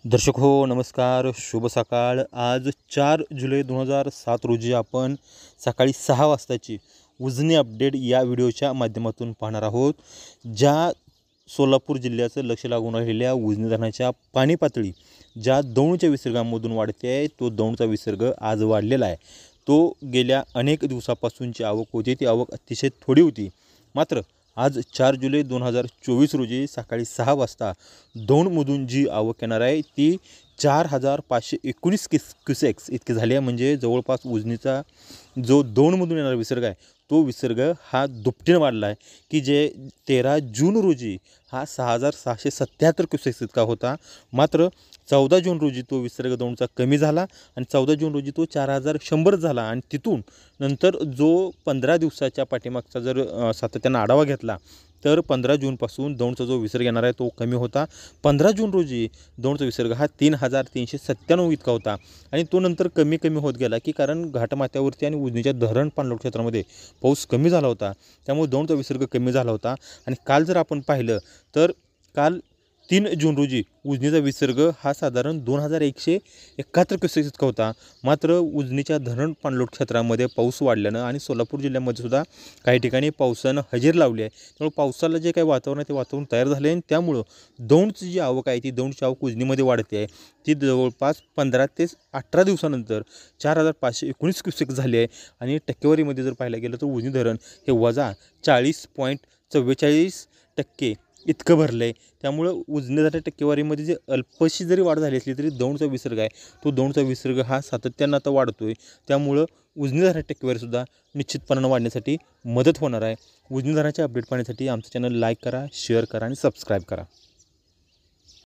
दर्शक हो नमस्कार, शुभ सकाळ। आज 4 जुलै 2007 रोजी आपण सकाळी 6 वाजताची उजनी अपडेट या व्हिडिओच्या माध्यमातून पाहणार आहोत। ज्या सोलापूर जिल्ह्याचं लक्ष लागून राहिलेल्या उजनी धरणाच्या पाणी पातळी ज्या दौंडच्या विसर्गामधून वाढते आहे, तो दौंडचा विसर्ग आज वाढलेला आहे। तो गेल्या अनेक दिवसापासूनची आवक होती, ती आवक अतिशय थोडी होती। मात्र आज 4 जुलै 2024 रोजी सकाळी 6 वाजता दौंडमधून जी आवक येणार आहे ती 4519 क्युसेक्स इतकी झाली आहे। म्हणजे जवळपास उजनीचा जो दौंडमधून येणारा विसर्ग आहे तो विसर्ग हा दुपटीने वाढला आहे, की जे 13 जून रोजी हा 6677 क्युसेक्स इतका होता। मात्र 14 जून रोजी तो विसर्ग दौंडचा कमी झाला आणि 14 जून रोजी तो 4100 झाला। आणि तिथून नंतर जो 15 दिवसाच्या पाठीमागचा जर सातत्याने आढावा घेतला तर 15 जूनपासून दौंडचा जो विसर्ग येणार आहे तो कमी होता। 15 जून रोजी दौंडचा विसर्ग हा 3397 इतका होता आणि तो नंतर कमी होत गेला, की कारण घाटमाथ्यावरती आणि उजनीच्या धरण पाणलोट क्षेत्रामध्ये पाऊस कमी झाला होता, त्यामुळे दौंडचा विसर्ग कमी झाला होता। आणि काल जर आपण पाहिलं तर काल 3 जून रोजी उजनीचा विसर्ग हा साधारण 2171 क्युसेक्स इतका होता। मात्र उजनीच्या धरण पाणलोट क्षेत्रामध्ये पाऊस वाढल्यानं आणि सोलापूर जिल्ह्यामध्ये सुद्धा काही ठिकाणी पावसानं हजेरी लावली आहे, त्यामुळे पावसाला जे काही वातावरण आहे ते वातावरण तयार झाले आणि त्यामुळं दौंडची जी आवक आहे ती दौंडची आवक उजनीमध्ये वाढते आहे। ती जवळपास 15 ते 18 दिवसानंतर 4519 क्युसेक्स झाली आहे। आणि टक्केवारीमध्ये जर पाहायला गेलं तर उजनी धरण हे वजा 40.44% इतकं भरलं आहे। त्यामुळं उजनी धरणाच्या टक्केवारीमध्ये जे अल्पशी जरी वाढ झाली असली तरी दौंडचा विसर्ग आहे तो दौंडचा विसर्ग हा सातत्यानं आता वाढतो आहे, त्यामुळं उजनी धरणाच्या टक्केवारीसुद्धा निश्चितपणानं वाढण्यासाठी मदत होणार आहे। उजनी धरणाचे अपडेट पाहण्यासाठी आमचं चॅनल लाईक करा, शेअर करा आणि सबस्क्राईब करा।